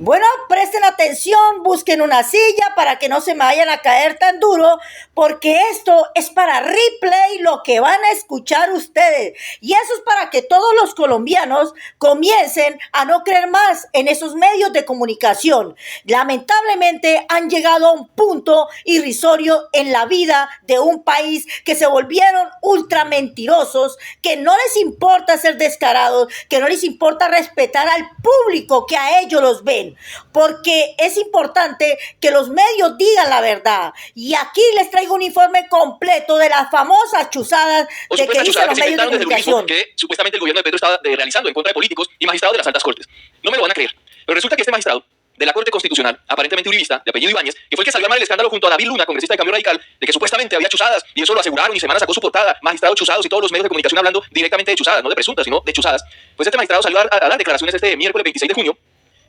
Bueno, presten atención, busquen una silla para que no se me vayan a caer tan duro, porque esto es para replay lo que van a escuchar ustedes. Y eso es para que todos los colombianos comiencen a no creer más en esos medios de comunicación. Lamentablemente han llegado a un punto irrisorio en la vida de un país que se volvieron ultra mentirosos, que no les importa ser descarados, que no les importa respetar al público que a ellos los ven. Porque es importante que los medios digan la verdad. Y aquí les traigo un informe completo de las famosas chuzadas de que dicen los medios de comunicación. Que supuestamente el gobierno de Petro estaba realizando en contra de políticos y magistrados de las altas cortes. No me lo van a creer, pero resulta que este magistrado de la Corte Constitucional, aparentemente uribista, de apellido Ibáñez, que fue el que salió a armar el escándalo junto a David Luna, congresista de Cambio Radical, de que supuestamente había chuzadas, y eso lo aseguraron, y Semana sacó su portada, magistrados chuzados, y todos los medios de comunicación hablando directamente de chuzadas, no de presuntas, sino de chuzadas. Pues este magistrado salió a dar declaraciones este miércoles 26 de junio,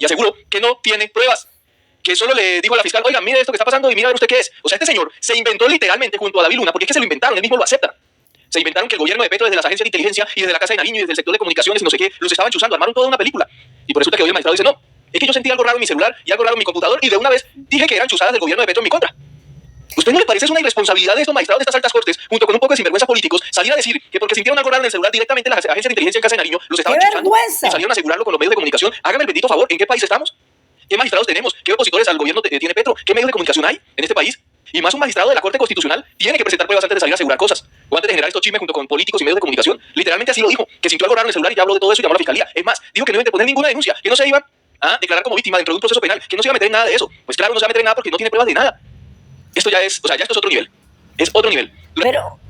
y aseguró que no tiene pruebas, que solo le dijo a la fiscal, oiga, mire esto que está pasando y mira a ver usted qué es. O sea, este señor se inventó literalmente junto a David Luna, porque es que se lo inventaron, él mismo lo acepta. Se inventaron que el gobierno de Petro, desde las agencias de inteligencia y desde la Casa de Nariño y desde el sector de comunicaciones y no sé qué, los estaban chuzando, armaron toda una película. Y por eso que hoy el magistrado dice, no, es que yo sentí algo raro en mi celular y algo raro en mi computador y de una vez dije que eran chuzadas del gobierno de Petro en mi contra. ¿Usted no le parece una irresponsabilidad de estos magistrados de estas altas cortes, junto con un poco de sinvergüenza políticos, salir a decir que porque sintieron algo raro en el celular directamente las agencias de inteligencia en Casa de Nariño los estaban chuzando y salieron a asegurarlo con los medios de comunicación? Hágame el bendito favor, ¿en qué país estamos? ¿Qué magistrados tenemos? ¿Qué opositores al gobierno tiene Petro? ¿Qué medios de comunicación hay en este país? Y más un magistrado de la Corte Constitucional tiene que presentar pruebas antes de salir a asegurar cosas. O antes de generar estos chismes junto con políticos y medios de comunicación. Literalmente así lo dijo, que sintió algo raro en el celular y ya habló de todo eso y llamó a la fiscalía. Es más, dijo que no iba a interponer ninguna denuncia, que no se iba a declarar como víctima dentro de un proceso penal, que no se iba a meter en nada de eso. Pues claro, no se va a meter en nada porque no tiene pruebas de nada. Esto ya es, o sea, ya esto es otro nivel. Es otro nivel.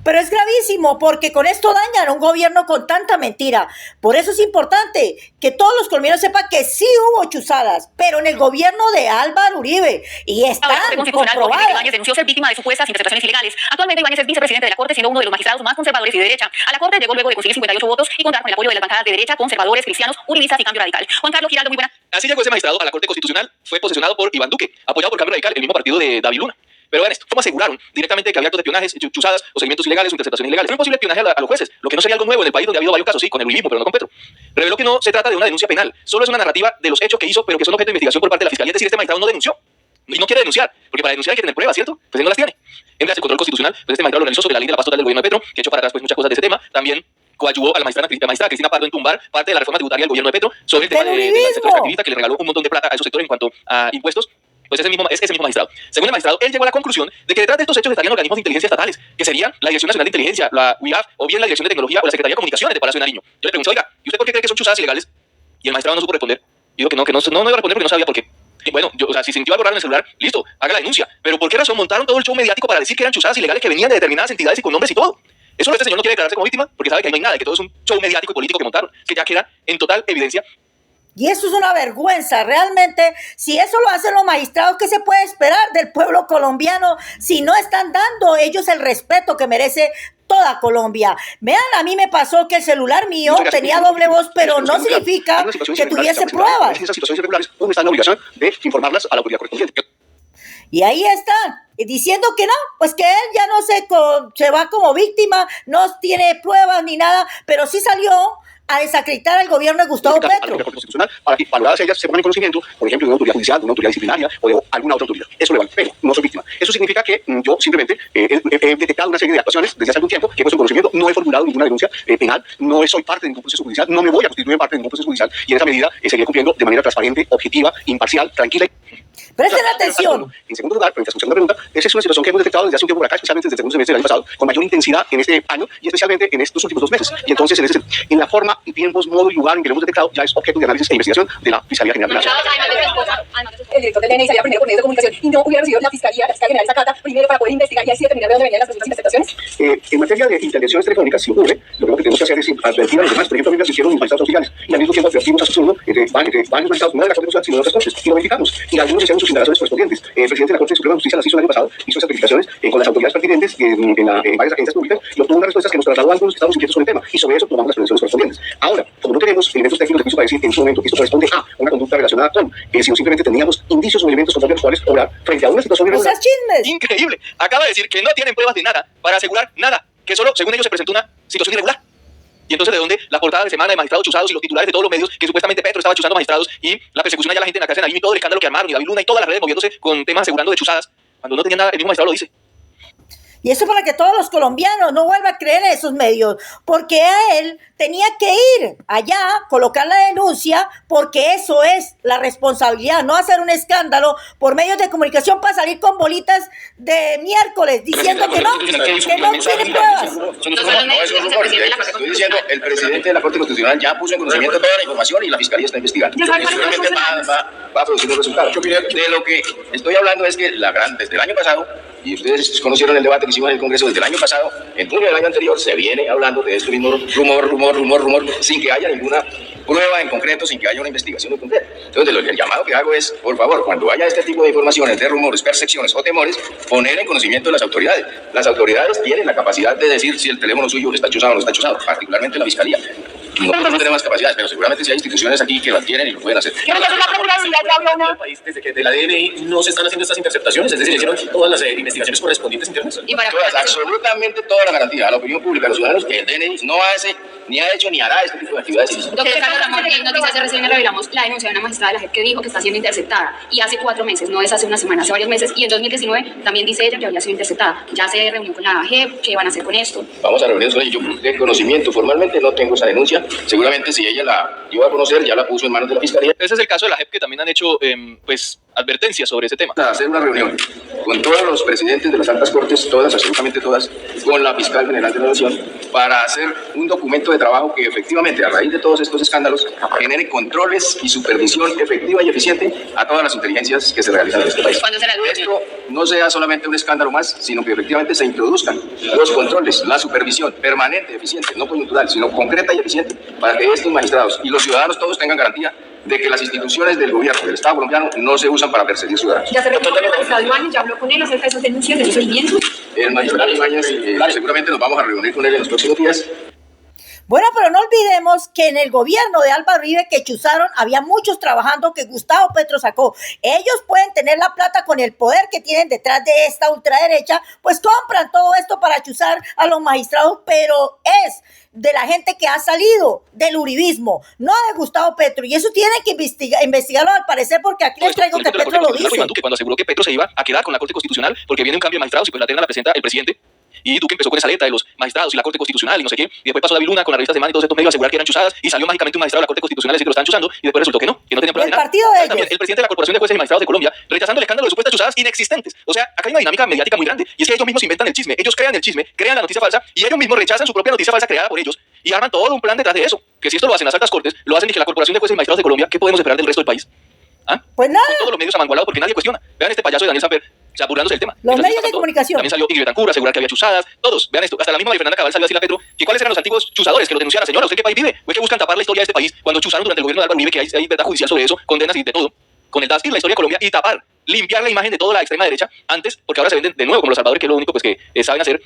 Pero es gravísimo, porque con esto dañan a un gobierno con tanta mentira. Por eso es importante que todos los colombianos sepan que sí hubo chuzadas, pero en el gobierno de Álvaro Uribe. Y están comprobadas. Ibáñez denunció ser víctima de supuestas interpretaciones ilegales. Actualmente Ibáñez es vicepresidente de la Corte, siendo uno de los magistrados más conservadores y de derecha. A la Corte llegó luego de conseguir 58 votos y contar con el apoyo de las bancadas de derecha, conservadores, cristianos, uribistas y Cambio Radical. Juan Carlos Giraldo, muy buena. Así llegó ese magistrado a la Corte Constitucional, fue posesionado por Iván Duque, apoyado por Cambio Radical, el mismo partido de David Luna. Pero vean esto, ¿cómo aseguraron directamente que había actos de espionaje, chuzadas o seguimientos ilegales o interceptaciones ilegales? Fue un posible espionaje a los jueces, lo que no sería algo nuevo en el país donde ha habido varios casos, sí, con el uribismo, pero no con Petro. Reveló que no se trata de una denuncia penal, solo es una narrativa de los hechos que hizo, pero que son objeto de investigación por parte de la fiscalía. Es decir, este magistrado no denunció y no quiere denunciar, porque para denunciar hay que tener pruebas, ¿cierto? Pues él no las tiene. En el control constitucional, pues este magistrado lo realizó sobre la ley de la paz total del gobierno de Petro, que echó para atrás pues muchas cosas de ese tema. También coadyuvó a la magistrada Cristina Pardo en tumbar parte de la reforma tributaria del gobierno de Petro sobre el tema del sector extractivista, que le regaló un montón de plata a esos sectores en cuanto a impuestos. Pues ese mismo magistrado. Según el magistrado, él llegó a la conclusión de que detrás de estos hechos estarían organismos de inteligencia estatales, que serían la Dirección Nacional de Inteligencia, la UIAF, o bien la Dirección de Tecnología o la Secretaría de Comunicaciones de Palacio de Nariño. Yo le pregunté, oiga, ¿y usted por qué cree que son chuzadas ilegales? Y el magistrado no supo responder. Dijo que no iba a responder porque no sabía por qué. Y bueno, o sea, si sintió algo raro en el celular, listo, haga la denuncia. Pero ¿por qué razón montaron todo el show mediático para decir que eran chuzadas ilegales que venían de determinadas entidades y con nombres y todo? Eso este señor no quiere declararse como víctima porque sabe que ahí no hay nada, que todo es un show mediático y político que montaron, que ya queda en total evidencia. Y eso es una vergüenza, realmente. Si eso lo hacen los magistrados, ¿qué se puede esperar del pueblo colombiano si no están dando ellos el respeto que merece toda Colombia? Vean, a mí me pasó que el celular mío tenía doble voz, pero no significa que tuviese pruebas. En esas situaciones irregulares, ¿dónde está la obligación de informarlas a la autoridad correspondiente? Y ahí están, diciendo que no, pues que él ya no se va como víctima, no tiene pruebas ni nada, pero sí salió a desacreditar al gobierno de Gustavo Petro. Para que valoradas ellas se pongan en conocimiento, por ejemplo, de una autoridad judicial, de una autoridad disciplinaria o de alguna otra autoridad. Eso le vale, pero no soy víctima. Eso significa que yo simplemente he detectado una serie de actuaciones desde hace algún tiempo que he puesto en conocimiento, no he formulado ninguna denuncia penal, no soy parte de ningún proceso judicial, no me voy a constituir parte de ningún proceso judicial y en esa medida seguiré cumpliendo de manera transparente, objetiva, imparcial, tranquila. Presten atención. En segundo lugar, frente a su segunda pregunta, esa es una situación que hemos detectado desde hace un tiempo por acá, especialmente desde el segundo semestre del año pasado, con mayor intensidad en este año y especialmente en estos últimos 2 meses. Y entonces, en la forma, tiempos, modo y lugar en que lo hemos detectado, ya es objeto de análisis e investigación de la Fiscalía General de la Nación. El director del DNI salía primero por medios de comunicación y no hubiera recibido la Fiscalía General esa carta primero para poder investigar y así determinar de dónde venían las presuntas interceptaciones. En materia de intervenciones telefónicas, si ocurre, lo primero que tenemos que hacer es advertir a los demás. Por ejemplo, a mí me asistieron los magistrados auxiliares y al mismo tiempo advertimos a su turno entre varios magistrados, no de la Corte Constitucional, sino de otras cortes, y lo verificamos. Y algunos hicieron sus indagaciones correspondientes. El presidente de la Corte Suprema de Justicia las hizo el año pasado, hizo esas verificaciones con las autoridades pertinentes en varias agencias públicas y obtuvo unas respuestas que nos trasladó a algunos que estábamos inquietos sobre el tema y sobre eso tomamos las prevenciones correspondientes. Ahora, como no tenemos elementos técnicos de juicio para decir en su momento que esto corresponde a una conducta relacionada con, sino simplemente teníamos indicios o elementos contra los cuales obrar frente a una situación irregular. Increíble. Acaba de decir que no tienen pruebas de nada para asegurar nada, que solo, según ellos, se presentó una situación irregular. Y entonces, ¿de dónde la portada de semana de magistrados chuzados y los titulares de todos los medios que supuestamente Petro estaba chuzando magistrados y la persecución allá a la gente en la cárcel de Nariño y todo el escándalo que armaron y David Luna y todas las redes moviéndose con temas asegurando de chuzadas? Cuando no tenía nada, el mismo magistrado lo dice. Y eso para que todos los colombianos no vuelvan a creer en esos medios, porque a él tenía que ir allá, colocar la denuncia, porque eso es la responsabilidad, no hacer un escándalo por medios de comunicación para salir con bolitas de miércoles diciendo que no tiene pruebas. No es un rumor. Estoy diciendo, el presidente de la Corte Constitucional ya puso en conocimiento toda la información y la Fiscalía está investigando. Seguramente va a producir un resultado. De lo que estoy hablando es que desde el año pasado, y ustedes conocieron el debate que hicimos en el Congreso desde el año pasado, en junio del año anterior se viene hablando de este mismo rumor, sin que haya ninguna prueba en concreto, sin que haya una investigación en concreto. Entonces, el llamado que hago es, por favor, cuando haya este tipo de informaciones, de rumores, percepciones o temores, poner en conocimiento de las autoridades. Las autoridades tienen la capacidad de decir si el teléfono suyo está chuzado o no está chuzado, particularmente la Fiscalía. Nosotros no tenemos más capacidades, pero seguramente si hay instituciones aquí que las tienen y lo pueden hacer. Desde que de la DNI no se están haciendo estas interceptaciones, es decir, hicieron todas las investigaciones correspondientes internas. Y para todas, absolutamente toda la garantía a la opinión pública, a los ciudadanos, que el DNI no hace, ni ha hecho, ni hará este tipo de actividades ilícitas. Doctor Carlos Ramón, en noticias de recién revelamos la denuncia de una magistrada de la JEP que dijo que está siendo interceptada, y hace 4 meses, no es hace una semana, hace varios meses, y en 2019 también dice ella que había sido interceptada. Ya se reunió con la JEP, ¿qué van a hacer con esto? Vamos a reunirnos con ella. Yo de conocimiento formalmente no tengo esa denuncia. Seguramente si ella la dio a conocer, ya la puso en manos de la Fiscalía. Ese es el caso de la JEP, que también han hecho pues advertencias sobre ese tema. A hacer una reunión con todos los presidentes de las altas cortes, todas, absolutamente todas, con la fiscal general de la Nación, para hacer un documento de trabajo que efectivamente, a raíz de todos estos escándalos, genere controles y supervisión efectiva y eficiente a todas las inteligencias que se realizan en este país. ¿Cuándo será la Esto no sea solamente un escándalo más, sino que efectivamente se introduzcan los controles, la supervisión permanente, eficiente, no coyuntural, sino concreta y eficiente, para que estos magistrados y los ciudadanos todos tengan garantía de que las instituciones del gobierno, del Estado colombiano, no se usan para perseguir ciudadanos. Ya se reunió con el magistrado Ibáñez, ya habló con él acerca de esas denuncias, de los seguimientos. El magistrado Ibáñez, seguramente nos vamos a reunir con él en los próximos días. Bueno, pero no olvidemos que en el gobierno de Álvaro Uribe que chuzaron, había muchos trabajando que Gustavo Petro sacó. Ellos pueden tener la plata con el poder que tienen detrás de esta ultraderecha, pues compran todo esto para chuzar a los magistrados, pero es de la gente que ha salido del uribismo, no de Gustavo Petro, y eso tienen que investigarlo al parecer, porque aquí les traigo que Petro lo dice. Que cuando aseguró que Petro se iba a quedar con la Corte Constitucional porque viene un cambio de magistrados y pues la terna la presenta el presidente. Y Duque empezó con esa letra de los magistrados y la Corte Constitucional y no sé qué, y después pasó David Luna con la revista Semana y todos estos medios a asegurar que eran chuzadas, y salió mágicamente un magistrado de la Corte Constitucional a decir que lo estaban chuzando, y después resultó que no tenían pruebas de nada. Partido de ellos. También el presidente de la Corporación de Jueces y Magistrados de Colombia rechazando el escándalo de supuestas chuzadas inexistentes. O sea, acá hay una dinámica mediática muy grande, y es que ellos mismos inventan el chisme, ellos crean el chisme, crean la noticia falsa, y ellos mismos rechazan su propia noticia falsa creada por ellos, y arman todo un plan detrás de eso. Que si esto lo hacen las altas cortes, lo hacen que la Corporación de Jueces y Magistrados de Colombia, ¿qué podemos esperar del resto del país? ¿Ah? Pues nada. Con todos los medios amangualados porque nadie cuestiona. Vean este payaso de Daniel Samper, o sea, burlándose del tema. Los medios de comunicación. También salió Ingrid Betancur a asegurar que había chuzadas. Todos, vean esto. Hasta la misma María Fernanda Cabal salió a decirle a Petro que cuáles eran los antiguos chuzadores que lo denunciara. Señora, ¿usted en qué país vive? ¿O es que buscan tapar la historia de este país cuando chuzaron durante el gobierno de Álvaro Uribe, que hay verdad judicial sobre eso, condenas y de todo? Con el DASPIR, la historia de Colombia, y tapar, limpiar la imagen de toda la extrema derecha antes, porque ahora se venden de nuevo como los salvadores, que es lo único pues, que saben hacer.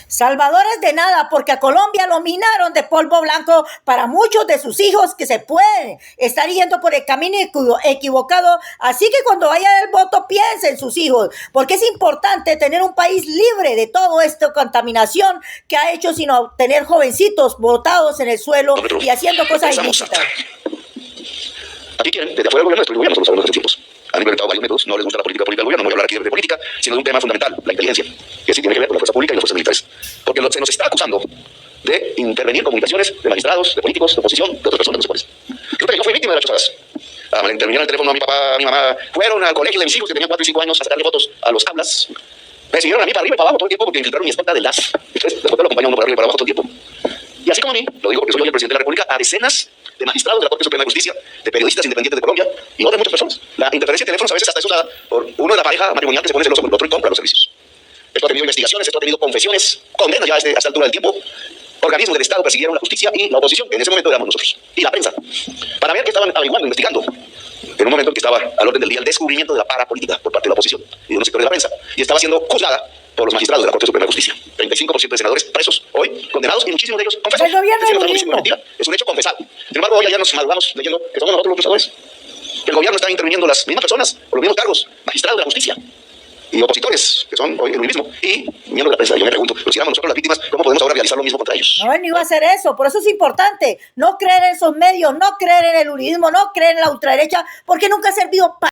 Salvadores de nada, porque a Colombia lo minaron de polvo blanco para muchos de sus hijos que se pueden estar yendo por el camino equivocado. Así que cuando vayan el voto, piensen en sus hijos, porque es importante tener un país libre de todo esto contaminación que ha hecho sino tener jovencitos botados en el suelo y haciendo cosas ilícitas. Aquí quieren, desde afuera del gobierno, destruir el gobierno, nosotros sabemos desde tiempos. Han implementado varios métodos, no les gusta la política del gobierno, no voy a hablar aquí de política, sino de un tema fundamental, la inteligencia, que sí tiene que ver con la fuerza pública y las fuerzas militares. Porque se nos está acusando de intervenir en comunicaciones de magistrados, de políticos, de oposición, de otras personas municipales. Resulta que yo fui víctima de las chuzadas. Le intervinieron el teléfono a mi papá, a mi mamá, fueron al colegio de mis hijos que tenían 4 y 5 años a sacarle fotos a los tablas. Me siguieron a mí para arriba y para abajo todo el tiempo porque infiltraron mi escolta del DAS. Después lo acompañan uno para arriba y para abajo todo el tiempo. Y así como a mí, lo digo porque soy yo el presidente de la República, a decenas de magistrados de la Corte Suprema de Justicia, de periodistas independientes de Colombia y otras muchas personas. La interferencia de teléfonos a veces hasta es usada por uno de la pareja matrimonial que se pone celoso con el otro y compra los servicios. Esto ha tenido investigaciones, esto ha tenido confesiones, condenas ya a esta altura del tiempo. Organismos del Estado persiguieron la justicia y la oposición, en ese momento éramos nosotros, y la prensa, para ver qué estaban averiguando, investigando. En un momento en que estaba al orden del día el descubrimiento de la parapolítica por parte de la oposición y de unos sectores de la prensa, y estaba siendo juzgada por los magistrados de la Corte Suprema de Justicia. 35% de senadores presos hoy, condenados, y muchísimos de ellos confesan. El gobierno es es lo decir, mismo. mentira, es un hecho confesado. Sin embargo, hoy ya nos madrugamos leyendo que somos nosotros los acusadores, que el gobierno está interviniendo las mismas personas, por los mismos cargos, magistrados de la justicia. y opositores, que son hoy el uribismo, y miembros de la prensa. Yo me pregunto, pero si éramos nosotros las víctimas, ¿cómo podemos ahora realizar lo mismo contra ellos? No, él no iba a hacer eso. Por eso es importante no creer en esos medios, no creer en el uribismo, no creer en la ultraderecha, porque nunca ha servido para